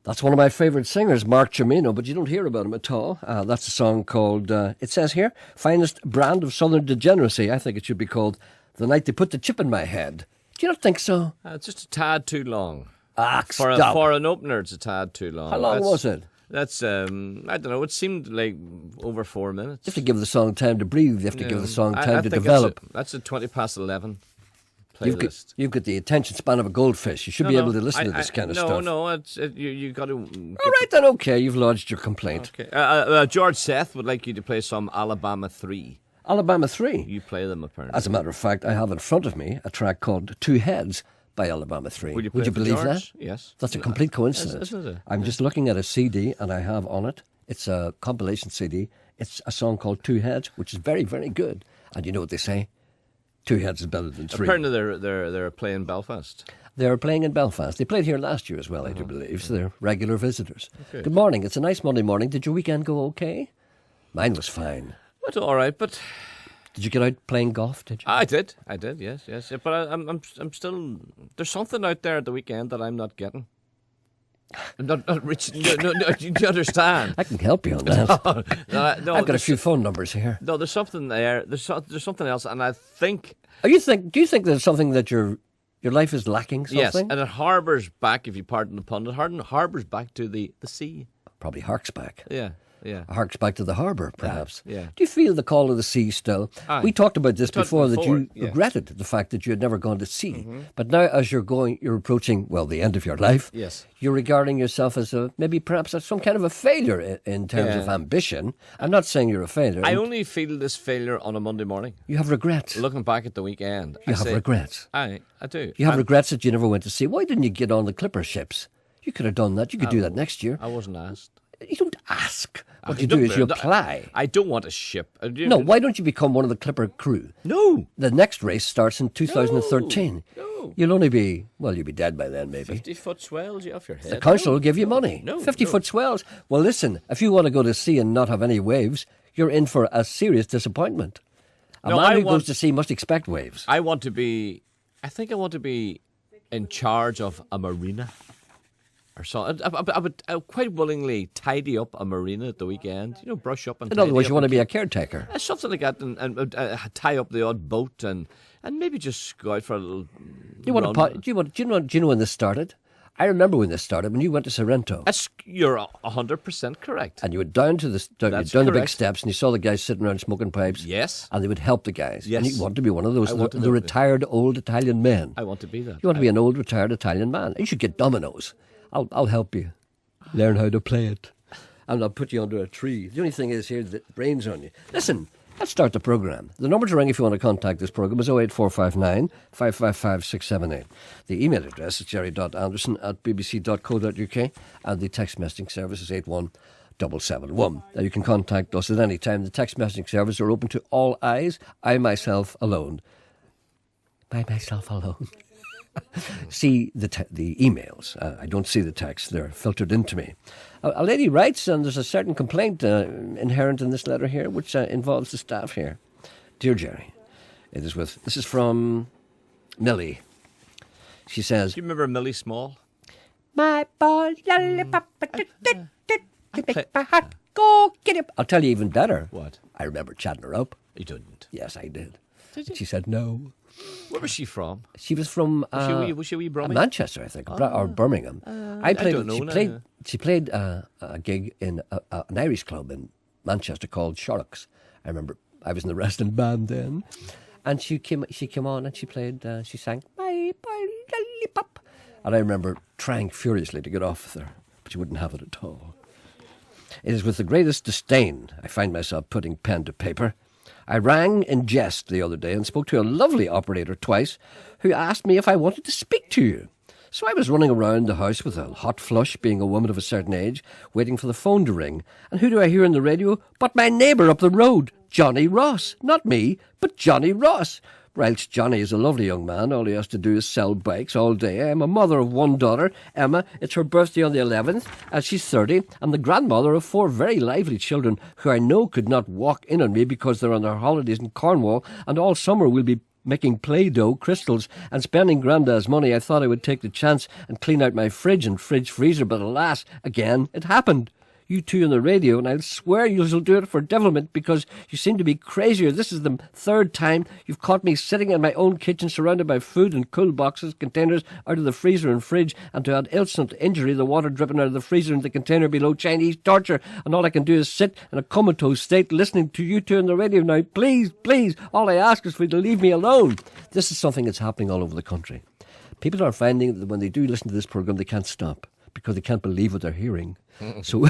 That's one of my favourite singers, Mark Cimino, but you don't hear about him at all. That's a song called, it says here, Finest Brand of Southern Degeneracy. I think it should be called The Night They Put the Chip in My Head. Do you not think so? It's just a tad too long. For an opener, it's a tad too long. How long was it? That's, I don't know, it seemed like over 4 minutes. You have to give the song time to breathe. You have to give the song time to develop. That's a 20 past 11 playlist. You've got the attention span of a goldfish. You should be able to listen to this kind of stuff. No, you got to... All right, then, okay, you've lodged your complaint. Okay. George Seth would like you to play some Alabama 3. Alabama 3? You play them, apparently. As a matter of fact, I have in front of me a track called Two Heads by Alabama 3. Would you believe that? Yes. That's a complete coincidence. Isn't it? I'm just looking at a CD, and I have on it, it's a compilation CD. It's a song called Two Heads, which is very, very good. And you know what they say? Two heads is better than three. Apparently they're playing Belfast. They're playing in Belfast. They played here last year as well, I do believe, so they're regular visitors. Okay. Good morning. It's a nice Monday morning. Did your weekend go okay? Mine was fine. It's all right, but... Did you get out playing golf, did you? I did, yes. But I'm still... There's something out there at the weekend that I'm not getting. I'm not reaching... No, do you understand? I can help you on that. No, I've got a few phone numbers here. No, there's something there. There's something else, and I think... Do you think there's something that your life is lacking something? Yes, and it harbours back, if you pardon the pun, it harbours back to the sea. Probably harks back. Yeah. Harks back to the harbour, perhaps. Yeah. Do you feel the call of the sea still? Aye. We talked about this before, that you regretted the fact that you had never gone to sea. Mm-hmm. But now, as you're approaching, the end of your life. Yes. You're regarding yourself as perhaps some kind of a failure in terms of ambition. I'm not saying you're a failure. I only feel this failure on a Monday morning. You have regrets. Looking back at the weekend. You have regrets. I do. You have regrets that you never went to sea. Why didn't you get on the clipper ships? You could have done that. You could do that next year. I wasn't asked. You don't ask. What you do is you apply. I don't want a ship. No, why don't you become one of the Clipper crew? No. The next race starts in 2013. No. You'll only be, you'll be dead by then, maybe. 50-foot swells, you off your head. The council will give you money. No. 50-foot swells. Well, listen, if you want to go to sea and not have any waves, you're in for a serious disappointment. A man who goes to sea must expect waves. I think I want to be in charge of a marina. Or so. I would quite willingly tidy up a marina at the weekend. Brush up and. In other words, you want to be a caretaker. Something like that, and tie up the odd boat, and maybe just go out for a little. Do you know when this started? I remember when this started, when you went to Sorrento. You're 100% correct. And you went down to the big steps, and you saw the guys sitting around smoking pipes. Yes. And they would help the guys. Yes. And you want to be one of those, the retired old Italian men. I want to be that. You want to be an old retired Italian man. You should get dominoes. I'll help you. Learn how to play it. And I'll put you under a tree. The only thing is here that brains on you. Listen, let's start the programme. The number to ring if you want to contact this programme is 08459 555 678. The email address is jerry.anderson@bbc.co.uk, and the text messaging service is 81771. Now you can contact us at any time. The text messaging service are open to all eyes. I myself alone. See the emails. I don't see the text. They're filtered into me. A lady writes, and there's a certain complaint inherent in this letter here, which involves the staff here. Dear Gerry, this is from Millie. She says, do you remember Millie Small? My boy, lollipop, make my heart go get it. I'll tell you even better. What? I remember chatting her up. You didn't? Yes, I did. Did you? She said no. Where was she from? She was from was she Manchester, I think, or Birmingham. I don't know. She played a gig in an Irish club in Manchester called Sharks. I remember I was in the wrestling band then, and she came on and she played. She sang "My Lollipop," and I remember trying furiously to get off with her, but she wouldn't have it at all. It is with the greatest disdain I find myself putting pen to paper. I rang in jest the other day and spoke to a lovely operator twice who asked me if I wanted to speak to you. So I was running around the house with a hot flush, being a woman of a certain age, waiting for the phone to ring. And who do I hear on the radio but my neighbour up the road, Johnny Ross. Not me, but Johnny Ross. Whilst Johnny is a lovely young man, all he has to do is sell bikes all day. I'm a mother of one daughter, Emma. It's her birthday on the 11th, as she's 30, and the grandmother of 4 very lively children who I know could not walk in on me because they're on their holidays in Cornwall, and all summer will be making Play-Doh, crystals, and spending Grandad's money, I thought I would take the chance and clean out my fridge and fridge freezer, but alas, again, it happened. You two on the radio, and I'll swear you'll do it for devilment because you seem to be crazier. This is the third time you've caught me sitting in my own kitchen surrounded by food and cool boxes, containers out of the freezer and fridge, and to add insult to injury, the water dripping out of the freezer into the container below, Chinese torture, and all I can do is sit in a comatose state listening to you two on the radio now. Please, please, all I ask is for you to leave me alone. This is something that's happening all over the country. People are finding that when they do listen to this program, they can't stop because they can't believe what they're hearing. So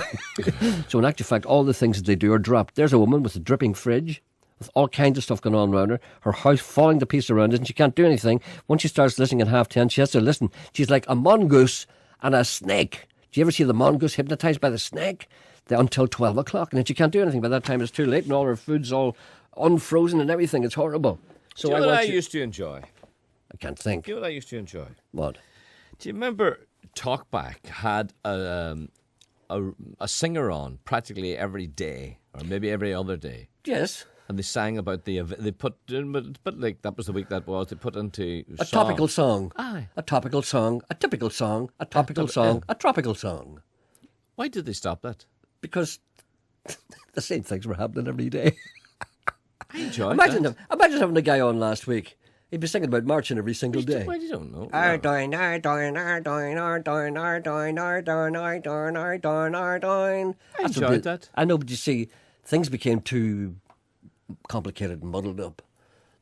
in actual fact, all the things that they do are dropped. There's a woman with a dripping fridge, with all kinds of stuff going on around her house falling to pieces around it, and she can't do anything. Once she starts listening at 10:30, she has to listen. She's like a mongoose and a snake. Do you ever see the mongoose hypnotised by the snake? Until 12 o'clock, and then she can't do anything. By that time, it's too late, and all her food's all unfrozen and everything. It's horrible. So do you know what I used to enjoy? I can't think. Do you know what I used to enjoy? What? Do you remember Talkback had a singer on practically every day, or maybe every other day? Yes. And they sang about they put, but like that was the week that was, they put into a topical song. Aye. A topical song, a typical song, a topical song, a tropical song. Why did they stop that? Because the same things were happening every day. I enjoyed imagine that. Imagine having a guy on last week. He'd be singing about marching every single day. Why you don't know? Ardoyne, Ardoyne, Ardoyne, Ardoyne, Ardoyne, Ardoyne, Ardoyne, Ardoyne, Ardoyne. I enjoyed that. I know, but you see, things became too complicated and muddled up.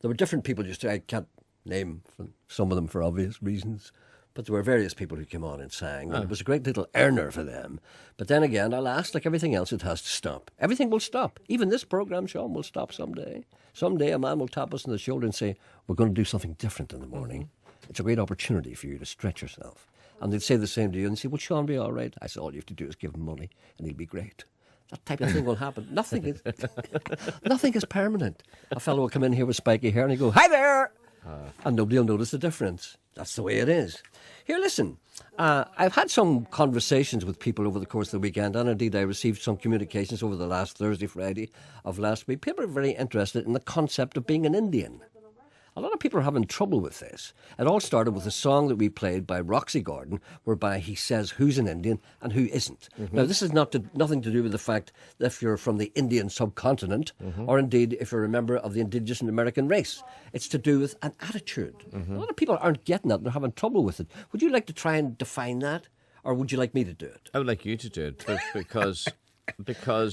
There were different people, I can't name some of them for obvious reasons, but there were various people who came on and sang, and it was a great little earner for them. But then again, alas, like everything else, it has to stop. Everything will stop. Even this program, Sean, will stop someday. Someday a man will tap us on the shoulder and say, we're going to do something different in the morning. It's a great opportunity for you to stretch yourself. And they'd say the same to you and say, will Sean be all right? I said, all you have to do is give him money and he'll be great. That type of thing will happen. Nothing is permanent. A fellow will come in here with spiky hair and he'll go, hi there! And nobody will notice the difference. That's the way it is. Here, listen. I've had some conversations with people over the course of the weekend, and indeed I received some communications over the last Thursday, Friday of last week. People are very interested in the concept of being an Indian. A lot of people are having trouble with this. It all started with a song that we played by Roxy Gordon, whereby he says who's an Indian and who isn't. Now, this is nothing to do with the fact that if you're from the Indian subcontinent, or indeed if you're a member of the indigenous and American race. It's to do with an attitude. A lot of people aren't getting that. They're having trouble with it. Would you like to try and define that, or would you like me to do it? I would like you to do it because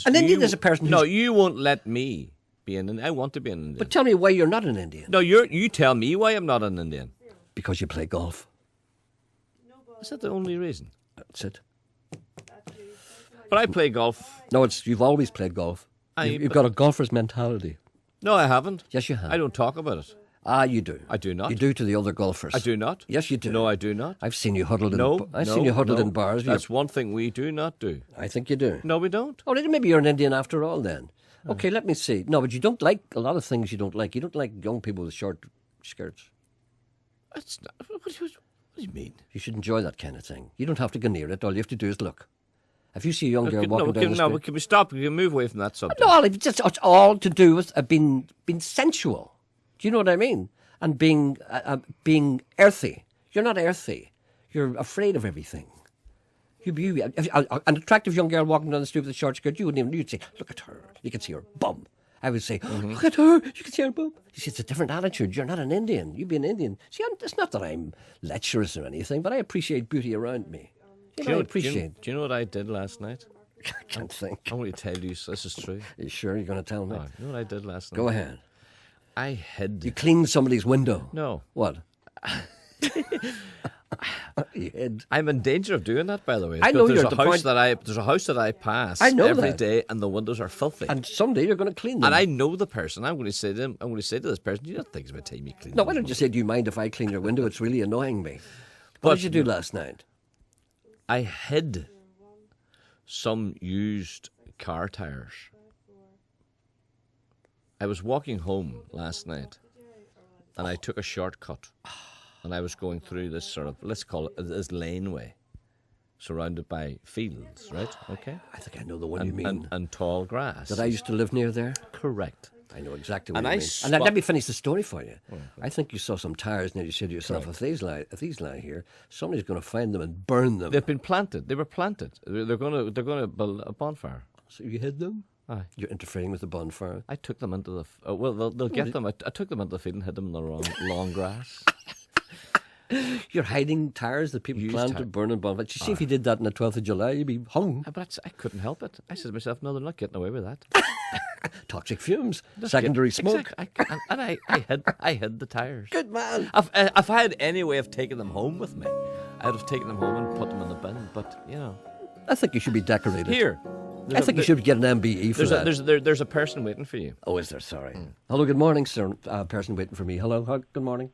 an Indian is a person who's... No, you won't let me be an Indian. I want to be an Indian. But tell me why you're not an Indian. No, you tell me why I'm not an Indian. Because you play golf. Is that the only reason? That's it. But I play golf. No, you've always played golf. You've got a golfer's mentality. No, I haven't. Yes, you have. I don't talk about it. Ah, you do. I do not. You do to the other golfers. I do not. Yes, you do. No, I do not. I've seen you huddled seen you huddled in bars. That's one thing we do not do. I think you do. No, we don't. Oh, maybe you're an Indian after all then. Okay, let me see. No, but you don't like a lot of things you don't like. You don't like young people with short skirts. That's not, what do you mean? You should enjoy that kind of thing. You don't have to go near it. All you have to do is look. If you see a young girl walking down the street... No, can we stop? We can move away from that subject. No, it's all to do with being sensual. Do you know what I mean? And being earthy. You're not earthy. You're afraid of everything. An attractive young girl walking down the street with a short skirt, you'd say, look at her. You can see her bum. I would say, look at her. You can see her bum. You see, it's a different attitude. You're not an Indian. You be an Indian. See, it's not that I'm lecherous or anything, but I appreciate beauty around me. Do you know what I did last night? I can't think. I'm going to tell you, this is true. Are you sure you're going to tell me? No, you know what I did last night? Go ahead. I hid. You cleaned somebody's window? No. What? You hid. I'm in danger of doing that, by the way. I know there's you're a house that I pass every day, and the windows are filthy. And someday you're going to clean them. And I know the person. I'm going to say to this person, you don't think it's about time you clean? No, why don't you say, do you mind if I clean your window? It's really annoying me. What did you do last night? I hid some used car tires. I was walking home last night, and I took a shortcut, and I was going through this sort of, let's call it this laneway, surrounded by fields, right? Okay. I think I know the one you mean. And tall grass. That I used to live near there? Correct. I know exactly what And you I mean. And let swap- me finish the story for you. I think you saw some tires, and you said to yourself, if these lie here, somebody's going to find them and burn them. They've been planted. They were planted. They're going to build a bonfire. So you hid them? Aye. You're interfering with the bonfire. I took them into the. Well, they'll get them. I took them into the field and hid them in the long grass. You're hiding tires that people plan to burn in bonfires. You see, if you did that on the 12th of July, you'd be hung. But I couldn't help it. I said to myself, no, they're not getting away with that. Toxic fumes, secondary smoke. Exactly. I hid the tires. Good man. If I had any way of taking them home with me, I'd have taken them home and put them in the bin. But I think you should be decorated. here. I think you should get an MBE for that. There's a person waiting for you. Oh, is there? Sorry. Hello, good morning, sir. Person waiting for me. Hello, good morning.